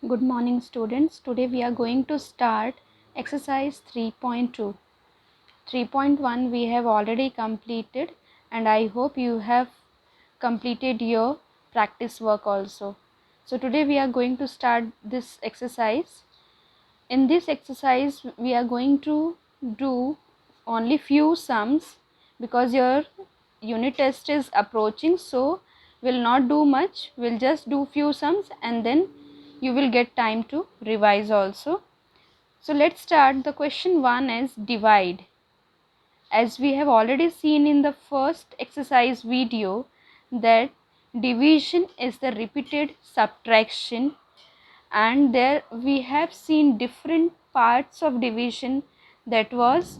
Good morning students. Today we are going to start exercise 3.2. 3.1 we have already completed and I hope you have completed your practice work also. So today we are going to start this exercise. In this exercise we are going to do only few sums because your unit test is approaching, so we'll not do much. We'll just do few sums and then you will get time to revise also. So let's start. The question 1 is divide. As we have already seen in the first exercise video that division is the repeated subtraction, and there we have seen different parts of division. That was,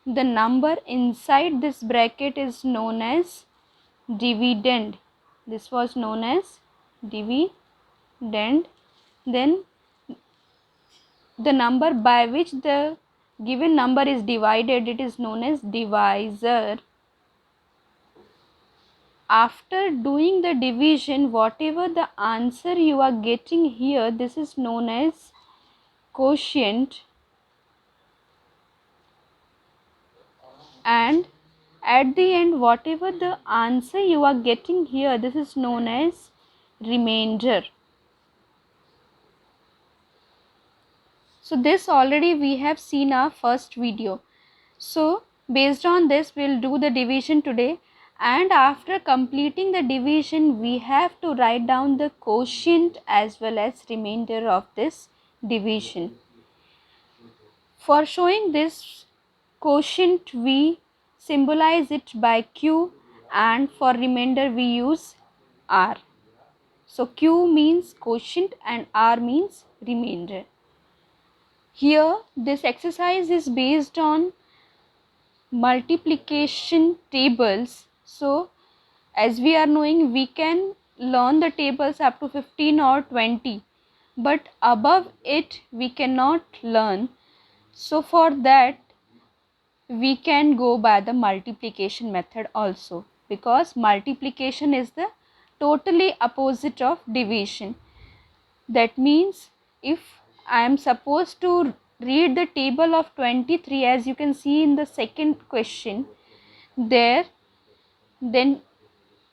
the number inside this bracket is known as dividend. This was known as dividend. Then the number by which the given number is divided, it is known as divisor. After doing the division, whatever the answer you are getting here, this is known as quotient, and at the end whatever the answer you are getting here, this is known as remainder. So this already we have seen our first video. So based on this we'll do the division today, and after completing the division we have to write down the quotient as well as remainder of this division. For showing this quotient we symbolize it by Q, and for remainder we use R. So Q means quotient and R means remainder. Here this exercise is based on multiplication tables. So as we are knowing, we can learn the tables up to 15 or 20, but above it we cannot learn. So for that we can go by the multiplication method also, because multiplication is the totally opposite of division. That means if I am supposed to read the table of 23, as you can see in the second question there, then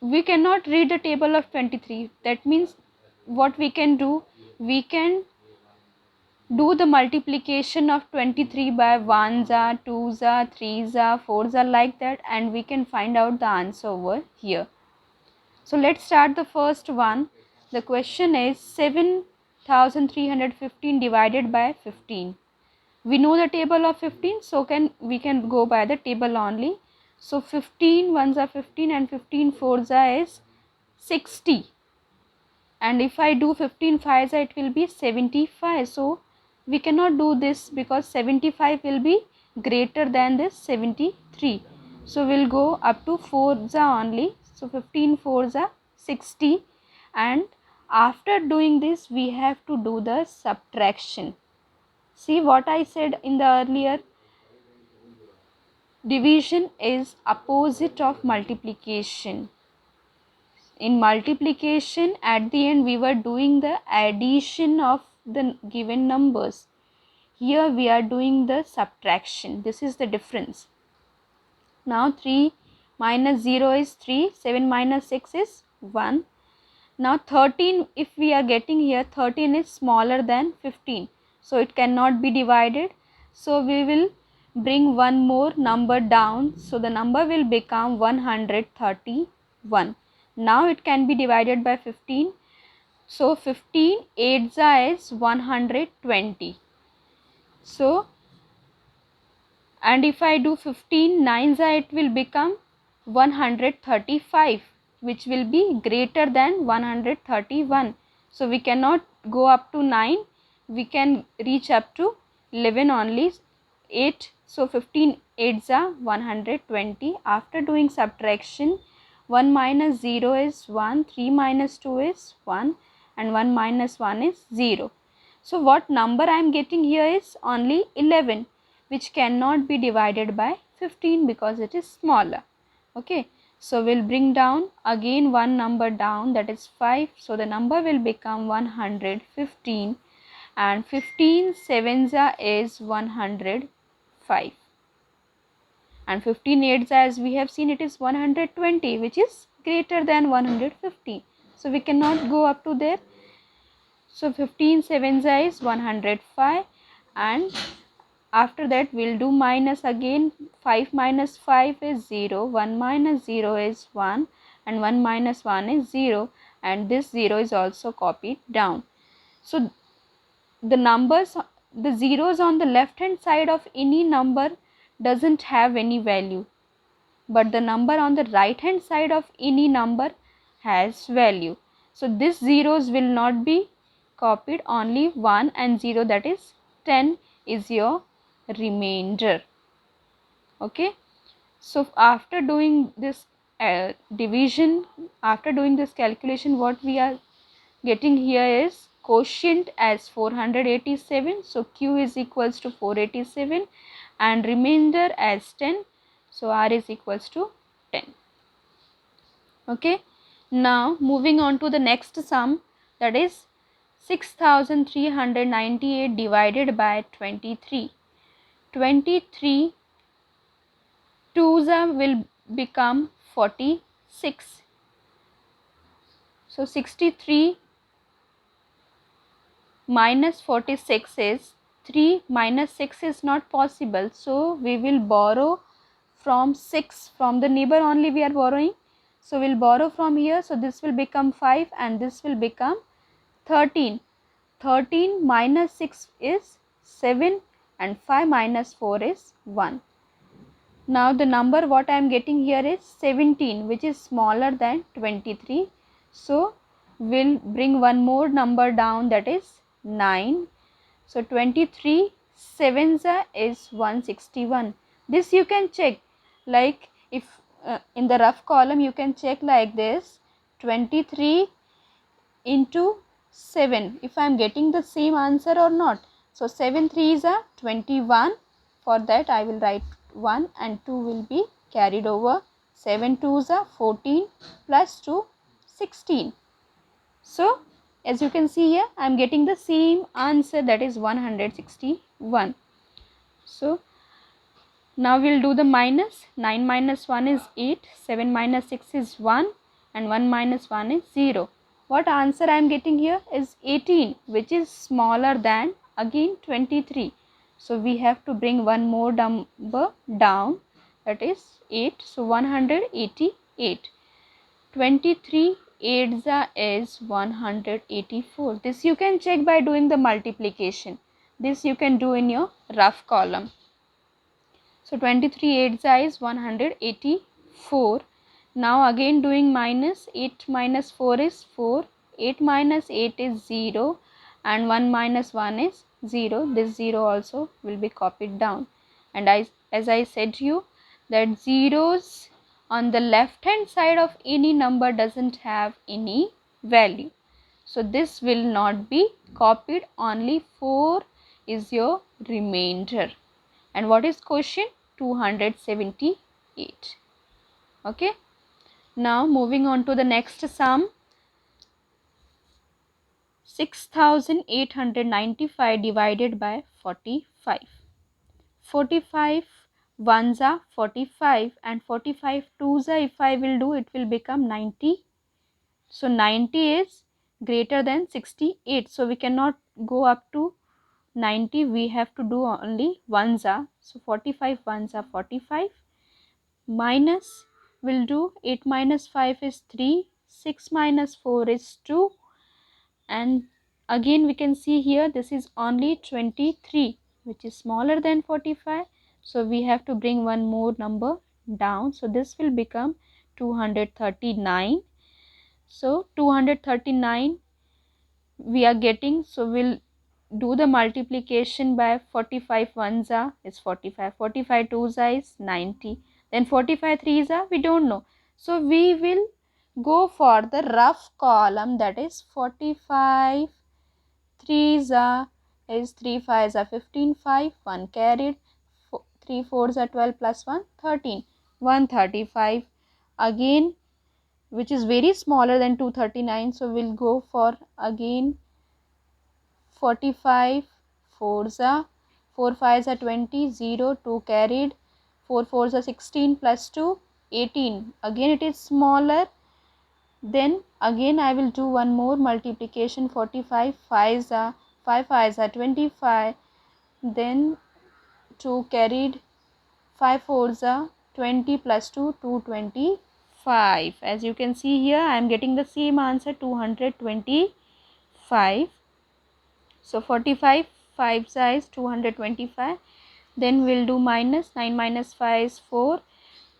we cannot read the table of 23. That means what we can do, we can do the multiplication of 23 by 1s are, 2s are, 3s are, 4s are, like that, and we can find out the answer over here. So let's start the first one. The question is 7315 divided by 15. We know the table of 15, so we can go by the table only. So 15 ones are 15 and 15 fours are is 60, and if I do 15 fives it will be 75. So we cannot do this because 75 will be greater than this 73. So we'll go up to 4s only. So 15 fours are 60, and after doing this we have to do the subtraction. See what I said in the earlier, division is opposite of multiplication. In multiplication, at the end we were doing the addition of the given numbers. Here we are doing the subtraction. This is the difference. Now 3 minus 0 is 3, 7 minus 6 is 1. Now 13, if we are getting here, 13 is smaller than 15, so it cannot be divided. So we will bring one more number down, so the number will become 131. Now it can be divided by 15. So 15 8s is 120. So, and if I do 15 9s, it will become 135, which will be greater than 131. So we cannot go up to 9, we can reach up to 11 only, 8. So 15 8s are 120. After doing subtraction, 1 minus 0 is 1, 3 minus 2 is 1, and 1 minus 1 is 0. So what number I am getting here is only 11, which cannot be divided by 15 because it is smaller. Okay, So we'll bring down again one number down, that is 5. So the number will become 115, and 15 sevens is 105, and 15 eights, as we have seen, it is 120, which is greater than 150. So we cannot go up to there. So 15 sevens is 105, and after that we'll do minus again. 5 minus 5 is 0, 1 minus 0 is 1, and 1 minus 1 is 0, and this 0 is also copied down. So the numbers, the zeros on the left hand side of any number doesn't have any value, but the number on the right hand side of any number has value. So these zeros will not be copied, only 1 and 0, that is 10 is your remainder. Okay, so after doing this division, after doing this calculation, what we are getting here is quotient as 487. So Q is equals to 487, and remainder as 10. So R is equals to 10. Okay, now moving on to the next sum, that is 6398 divided by 23. 23 twos will become 46. So 63 minus 46 is 3 minus 6 is not possible. So we will borrow from 6, from the neighbor only we are borrowing. So we'll borrow from here. So this will become 5, and this will become 13. 13 minus 6 is 7, and 5 minus 4 is 1. Now the number what I am getting here is 17, which is smaller than 23. So we'll bring one more number down, that is 9. So 23 sevens is 161. This you can check, like if in the rough column you can check like this, 23 into 7, if I am getting the same answer or not. So 7 3s are 21. For that I will write 1 and 2 will be carried over. 7 2s are 14 plus 2 16. So as you can see here, I am getting the same answer, that is 161. So now we will do the minus. 9 minus 1 is 8, 7 minus 6 is 1, and 1 minus 1 is 0. What answer I am getting here is 18, which is smaller than again 23. So we have to bring one more number down, that is 8. So 188. 23 eights is 184. This you can check by doing the multiplication. This you can do in your rough column. So 23 eights is 184. Now again doing minus. 8 minus 4 is 4. 8 minus 8 is 0, and 1 minus 1 is 0. This 0 also will be copied down. And as I said to you, that zeros on the left hand side of any number doesn't have any value. So this will not be copied, only 4 is your remainder. And what is quotient? 278. Okay. Now moving on to the next sum. 6895 divided by 45. 45 ones are 45, and 45 twos are, if I will do, it will become 90. So 90 is greater than 68. So we cannot go up to 90. We have to do only ones are. So 45 ones are 45. Minus will do 8 minus 5 is 3. 6 minus 4 is 2. And again we can see here this is only 23, which is smaller than 45. So we have to bring one more number down. So this will become 239. So 239 we are getting. So we'll do the multiplication by 45 ones are is 45. 45 twos are is 90. Then 45 threes are, we don't know. So we will go for the rough column, that is 45 threes are is 3 fives are 15, 5 1 carried, 3 fours are 12 plus 1 13, 135 again, which is very smaller than 239. So we'll go for again 45, 4s are 4 5s are 20, 0, 2 carried, 4 4s are 16 plus 2, 18. Again it is smaller. Then again I will do one more multiplication. 45 5s are 5 5s are 25. Then 2 carried, 5 4s are 20 plus 2, 225. As you can see here, I am getting the same answer, 225. So 45 5 size 225. Then we'll do minus. 9 minus 5 is 4,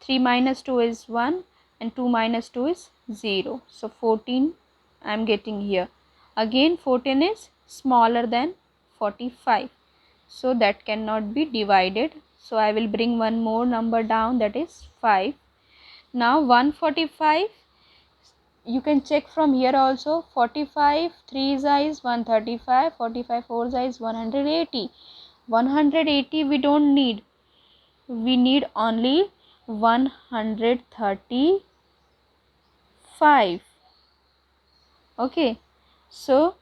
3 minus 2 is 1, and 2 minus 2 is 0. So 14 I am getting here. Again 14 is smaller than 45, so that cannot be divided. So I will bring one more number down, that is 5. Now 145, you can check from here also. 45 3 is 135, 45 4 is 180. 180 we don't need, we need only 135. Okay, so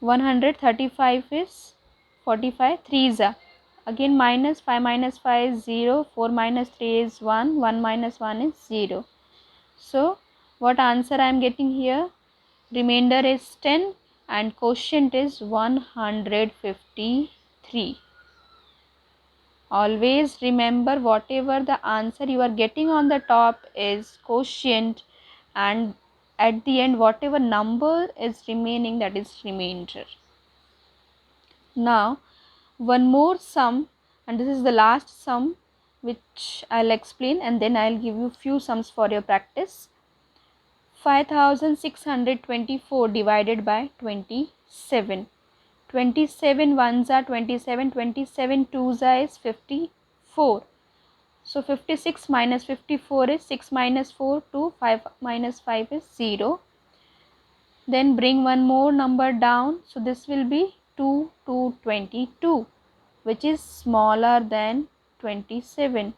135 is 45 3s are. Again minus. 5 minus 5 is 0, 4 minus 3 is 1, 1 minus 1 is 0. So what answer I am getting here? Remainder is 10 and quotient is 153. Always remember, whatever the answer you are getting on the top is quotient, and at the end whatever number is remaining, that is remainder. Now one more sum, and this is the last sum which I'll explain, and then I'll give you few sums for your practice. 5624 divided by 27. 27 ones are 27, 27 twos are is 54. So 56 minus 54 is 6 minus 4, 2, 5 minus 5 is 0. Then bring one more number down. So this will be 2 to 22, which is smaller than 27.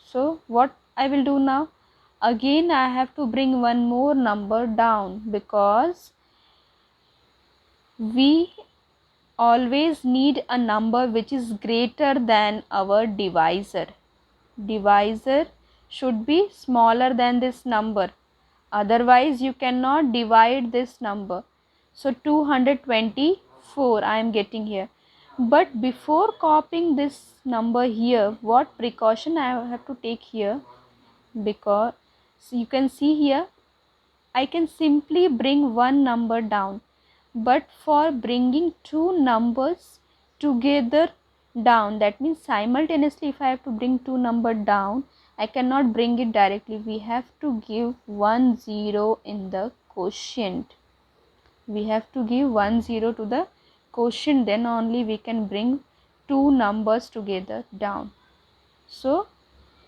So what I will do now? Again I have to bring one more number down, because we always need a number which is greater than our divisor. Divisor should be smaller than this number, otherwise you cannot divide this number. So 224 I am getting here. But before copying this number here, what precaution I have to take here? Because you can see here, I can simply bring one number down, but for bringing two numbers together down, that means simultaneously if I have to bring two numbers down, I cannot bring it directly. We have to give 1 0 in the quotient. We have to give 1 0 to the quotient, then only we can bring two numbers together down. So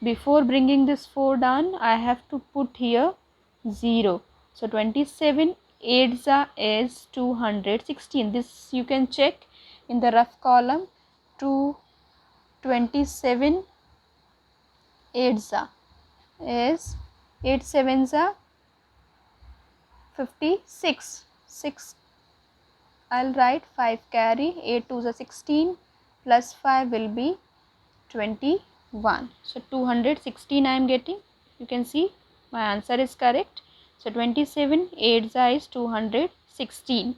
before bringing this 4 down, I have to put here 0. So 27 8s is 216. This you can check in the rough column. 27 8s is 8 7s are 56. 6 I'll write 5 carry, 8 2s are 16 plus 5 will be 21. So 216 I am getting. You can see my answer is correct. So 27 8s is 216.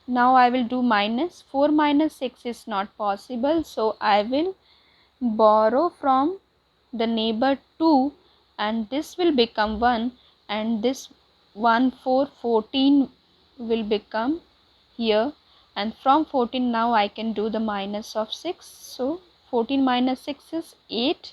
Now I will do minus. 4 minus 6 is not possible, so I will borrow from the neighbor 2, and this will become 1, and this 1 4 14 will become here, and from 14 now I can do the minus of 6. So 14 minus 6 is 8,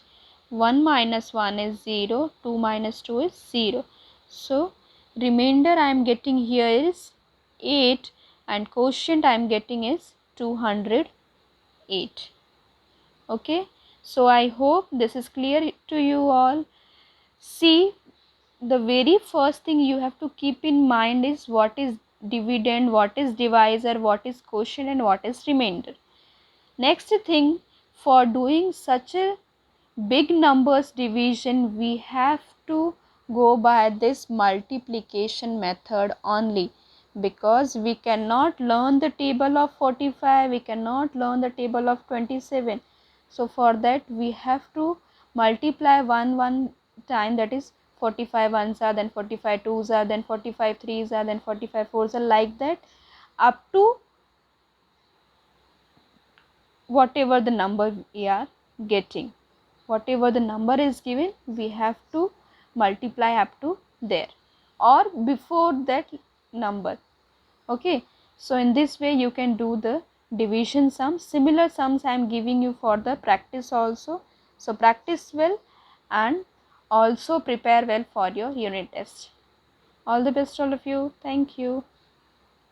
1 minus 1 is 0, 2 minus 2 is 0. So remainder I am getting here is 8, and quotient I am getting is 208. Okay, so I hope this is clear to you all. See, the very first thing you have to keep in mind is what is dividend, what is divisor, what is quotient, and what is remainder. Next thing, for doing such a big numbers division, we have to go by this multiplication method only, because we cannot learn the table of 45, we cannot learn the table of 27. So for that we have to multiply one time, that is 45 ones are, then 45 twos are, then 45 threes are, then 45 fours are, like that up to whatever the number we are getting. Whatever the number is given, we have to multiply up to there or before that number. Okay, so in this way you can do the division sum. Similar sums I am giving you for the practice also. So practice well and also prepare well for your unit test. All the best all of you. Thank you.